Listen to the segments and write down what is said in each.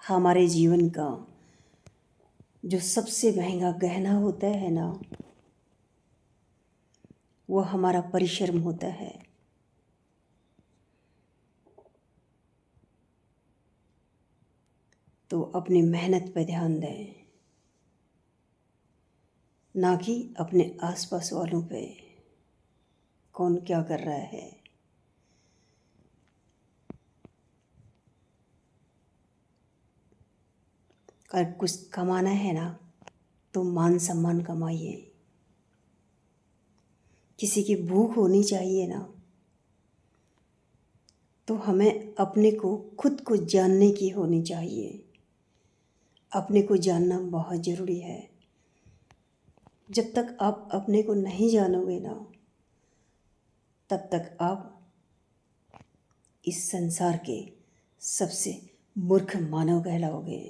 हमारे जीवन का जो सबसे महंगा गहना होता है ना, वो हमारा परिश्रम होता है। तो अपनी मेहनत पर ध्यान दें, ना कि अपने आसपास वालों पे, कौन क्या कर रहा है। अगर कुछ कमाना है ना तो मान सम्मान कमाइए। किसी की भूख होनी चाहिए ना तो हमें अपने को खुद को जानने की होनी चाहिए। अपने को जानना बहुत ज़रूरी है। जब तक आप अपने को नहीं जानोगे ना, तब तक आप इस संसार के सबसे मूर्ख मानव कहलाओगे।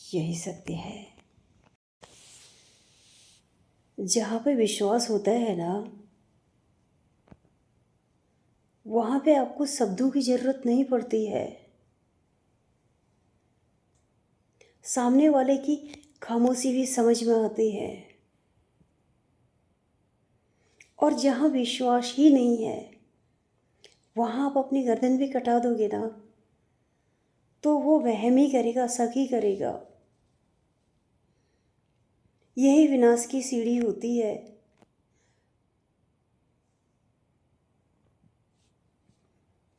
यही सत्य है। जहाँ पे विश्वास होता है ना, वहाँ पे आपको शब्दों की ज़रूरत नहीं पड़ती है। सामने वाले की खामोशी भी समझ में आती है। और जहाँ विश्वास ही नहीं है, वहाँ आप अपनी गर्दन भी कटा दोगे ना तो वो वहम ही करेगा, शक ही करेगा। यही विनाश की सीढ़ी होती है।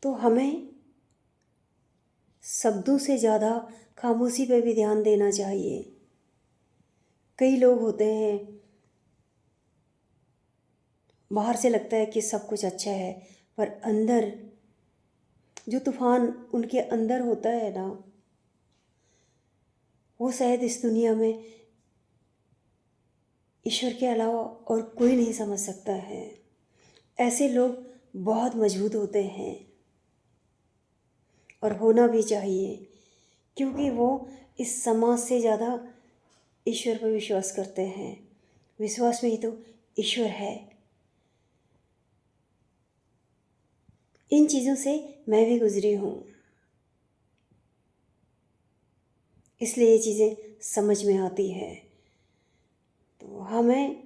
तो हमें शब्दों से ज़्यादा खामोशी पे भी ध्यान देना चाहिए। कई लोग होते हैं, बाहर से लगता है कि सब कुछ अच्छा है, पर अंदर जो तूफान उनके अंदर होता है ना, वो शायद इस दुनिया में ईश्वर के अलावा और कोई नहीं समझ सकता है। ऐसे लोग बहुत मजबूत होते हैं और होना भी चाहिए, क्योंकि वो इस समाज से ज़्यादा ईश्वर पर विश्वास करते हैं। विश्वास में ही तो ईश्वर है। इन चीज़ों से मैं भी गुजरी हूँ, इसलिए ये चीज़ें समझ में आती है। तो हमें,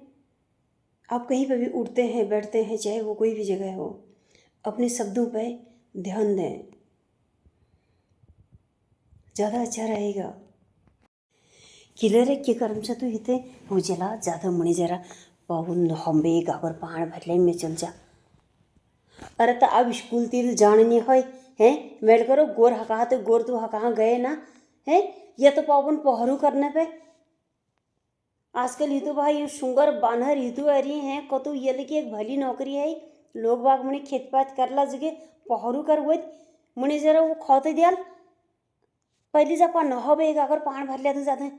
आप कहीं पर भी उठते हैं, बैठते हैं, चाहे वो कोई भी जगह हो, अपने शब्दों पर ध्यान दें, ज़्यादा अच्छा रहेगा। किलर के कर्म से तो इथे हो जला ज़्यादा मुझे जरा पाउन हम्बे गाबर पहाड़ भरले में चल जा। अरे तो अब स्कूल तिर जान नहीं हो हैं, मेल करो गोर हका तो गोर तू हका गए ना है, ये तो पावन पहरू करने पे आजकल हितु भाई सुंगर बानहर हितु अरी हैं कतु ये लेके एक भली नौकरी है। लोग बाग मुझे खेत पात करला जगे पहरू कर हुए मुझे जरा वो खोते दियाल पहली जपा न हो बेगा अगर पान भर लिया तो जाते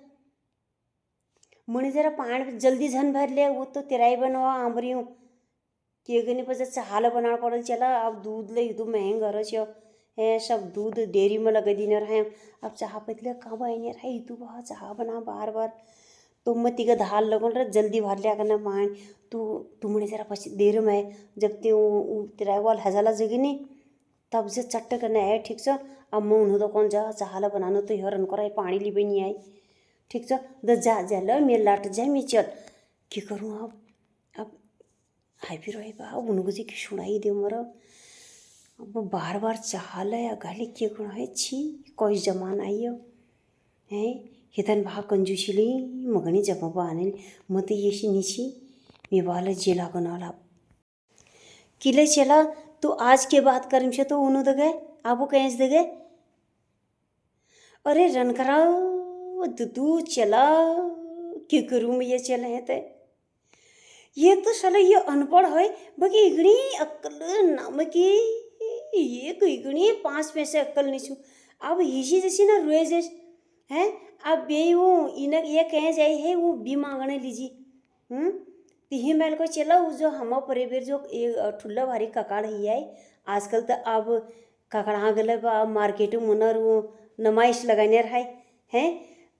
मुझे जरा पान जल्दी झन भर लिया वो तो तिराई बनवा आंबरी हूँ कि गनी पर चाहला बना पड़ल चला। अब दूध ले हितु महंगा रहो है, सब दूध डेयरी में लगा दिन रहे। अब चाह पतले कब आई रहे हितु बहा चाह बना बार बार तो मैं तिका धाल लगन रहा जल्दी भर लिया करना पानी तू मुझे जरा पछ देर में जब तेरा वाल हजाला जगी नहीं तब से चट्ट करना है ठीक से। अब मैं उन्हों तो कौन जा चाहला बनाना तो हरन कर पानी ली भी नहीं आई ठीक से द जा जा लो मैं लट जाए मैं चल क्या करूँ। अब हाई फिर रही बा उनको जी की सुनाई दे मर अब बार बार चाहला या गाली क्या करो है छी कोई जमान आई है हितन भा कंजूसिली मगनी जब बाने मत ये नीची मैं वाला जेला बनाला किले चला तो आज के बात करें से तो उन्हों दे गए आपको कहीं दे गए। अरे रन कराओ तू चला क्या करूँ मैं ये चले हैं ते ये तो साला ये अनपढ़ है बाकी इगनी अक्ल नाम की ये कोई इगनी 5 पैसे अक्ल नहीं छू। अब हिसी जैसी ना रोए जैसे हैं अब बे वो इन ये कहे जाए है वो बी मांगने लीजिए तिही मेल को चला वो जो हम परिवेर जो एक ठुल्ला भारी ककाड़ ही है। आजकल तो अब ककड़ा गले अब मार्केट मुनर वो नुमाइश लगाने रहा है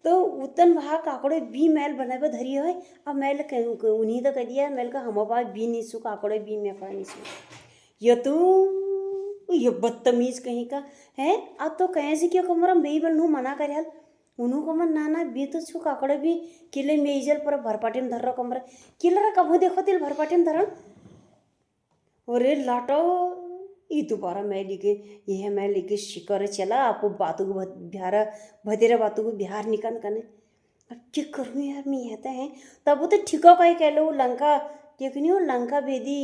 तो उतन भा काकड़े बी मेल बनाए धरी है। अब मेल उन्हीं तो कह दिया मेल का हम पास बी नहीं सू काकड़े बी में का नहीं सू ये तो ये बदतमीज कहीं का है। अब तो कहे से क्यों कमरा में बल मना कर यार उन्हों को मन नाना बी तो छु काकड़े भी किले मेजल पर भरपाटी में धर रहा कमरा किलरा कभू देखो तिल भरपाटी में धरण अरे लाटो ये दोबारा मैं लिखे यह मैं लिखे शिकर चला आपको बातों को बिहार भदेरा बातों को बिहार निकल कने अब क्या करूँ यार मैं कहते हैं तब वो तो ठिका का ही कह लो लंका क्योंकि नहीं वो लंका भेदी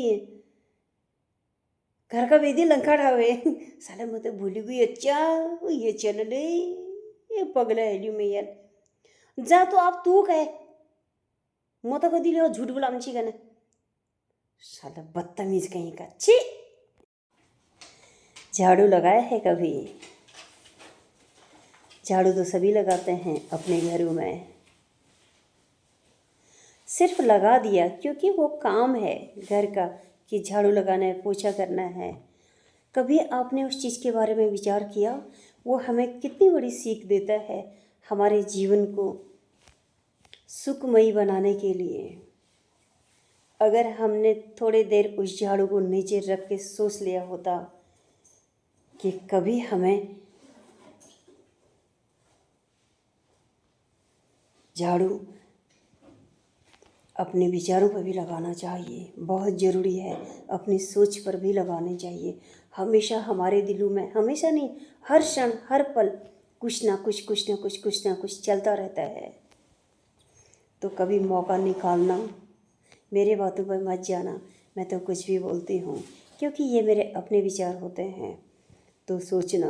घर का भेदी लंका ढावे साले मत भूली गई अच्छा ये चल ले ये पगला है मैं यार जा तो आप तू कहे मत को दिले झूठ बोला हमची कने साला बदतमीज कहीं का छी। झाड़ू लगाया है कभी? झाड़ू तो सभी लगाते हैं अपने घरों में, सिर्फ लगा दिया क्योंकि वो काम है घर का कि झाड़ू लगाना है पोछा करना है। कभी आपने उस चीज़ के बारे में विचार किया वो हमें कितनी बड़ी सीख देता है हमारे जीवन को सुखमयी बनाने के लिए। अगर हमने थोड़ी देर उस झाड़ू को नीचे रख के सोच लिया होता कि कभी हमें झाड़ू अपने विचारों पर भी लगाना चाहिए, बहुत ज़रूरी है। अपनी सोच पर भी लगानी चाहिए। हमेशा हमारे दिलों में, हमेशा नहीं, हर क्षण हर पल कुछ ना कुछ चलता रहता है। तो कभी मौका निकालना, मेरे बातों पर मत जाना, मैं तो कुछ भी बोलती हूँ क्योंकि ये मेरे अपने विचार होते हैं। तो सोचना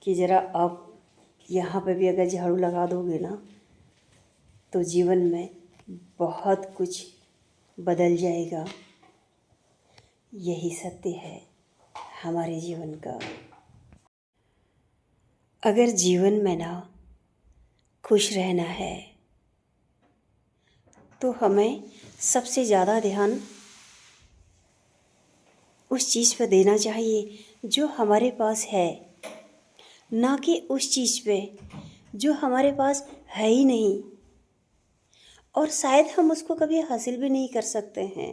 कि ज़रा आप यहाँ पर भी अगर झाड़ू लगा दोगे ना तो जीवन में बहुत कुछ बदल जाएगा। यही सत्य है हमारे जीवन का। अगर जीवन में ना खुश रहना है तो हमें सबसे ज़्यादा ध्यान उस चीज़ पर देना चाहिए जो हमारे पास है, ना कि उस चीज़ पे जो हमारे पास है ही नहीं और शायद हम उसको कभी हासिल भी नहीं कर सकते हैं।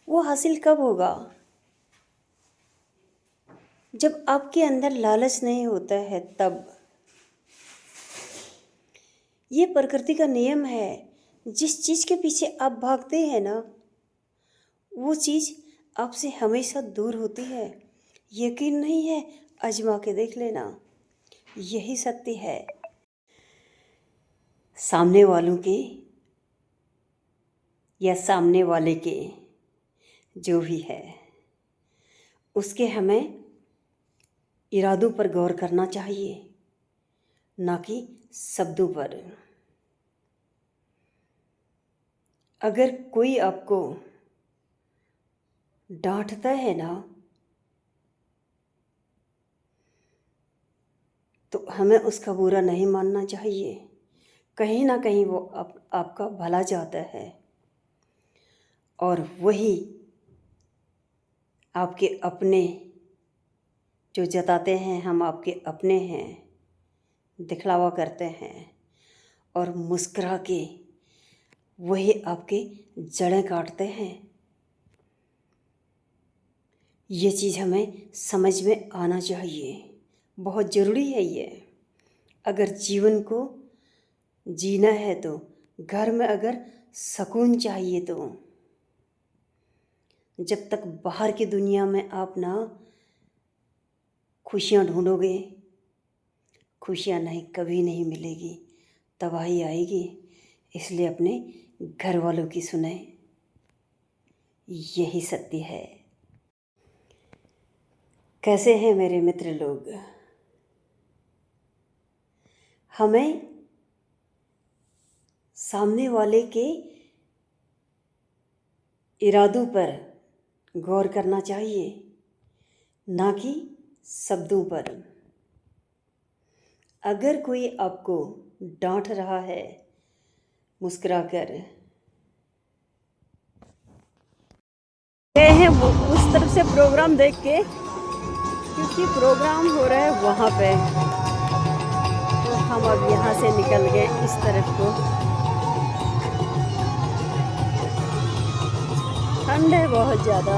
वो हासिल कब होगा? जब आपके अंदर लालच नहीं होता है तब। ये प्रकृति का नियम है, जिस चीज़ के पीछे आप भागते हैं ना वो चीज़ आपसे हमेशा दूर होती है। यकीन नहीं है? आजमा के देख लेना, यही सत्य है। सामने वालों के या सामने वाले के जो भी है उसके हमें इरादों पर गौर करना चाहिए, ना कि शब्दों पर। अगर कोई आपको डांटता है ना तो हमें उसका बुरा नहीं मानना चाहिए। कहीं ना कहीं वो आपका भला चाहता है और वही आपके अपने जो जताते हैं हम आपके अपने हैं, दिखलावा करते हैं और मुस्कुरा के वही आपके जड़ें काटते हैं। ये चीज़ हमें समझ में आना चाहिए, बहुत ज़रूरी है ये। अगर जीवन को जीना है तो घर में अगर सुकून चाहिए तो जब तक बाहर की दुनिया में आप ना खुशियाँ ढूंढोगे, खुशियाँ नहीं, कभी नहीं मिलेगी, तबाही आएगी। इसलिए अपने घर वालों की सुने, यही सत्य है। कैसे हैं मेरे मित्र लोग? हमें सामने वाले के इरादों पर गौर करना चाहिए, ना कि शब्दों पर। अगर कोई आपको डांट रहा है, मुस्कुराकर गए हैं उस तरफ से प्रोग्राम देख के, क्योंकि प्रोग्राम हो रहा है वहाँ पे। तो हम अब यहाँ से निकल गए इस तरफ को। ठंड है बहुत ज़्यादा।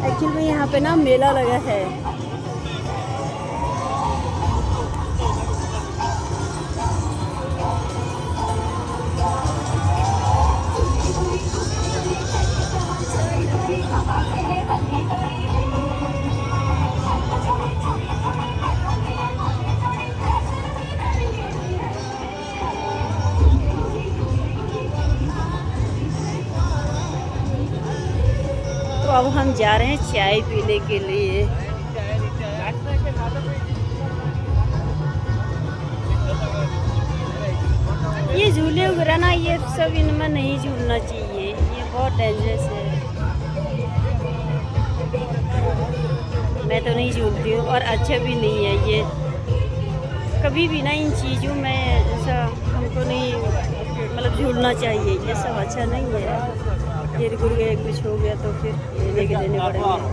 एक्चुअली में यहाँ पे ना मेला लगा है। तो अब हम जा रहे हैं चाय पीने के लिए। ये झूले वगैरह ना, ये सब इनमें नहीं झूलना चाहिए, ये बहुत डेंजरस है। मैं तो नहीं झूलती हूँ और अच्छा भी नहीं है ये। कभी भी ना इन चीज़ों में ऐसा हमको नहीं, मतलब झूलना चाहिए, ये सब अच्छा नहीं है। गिर गुर गए कुछ हो गया तो फिर लेने के देने पड़ेंगे।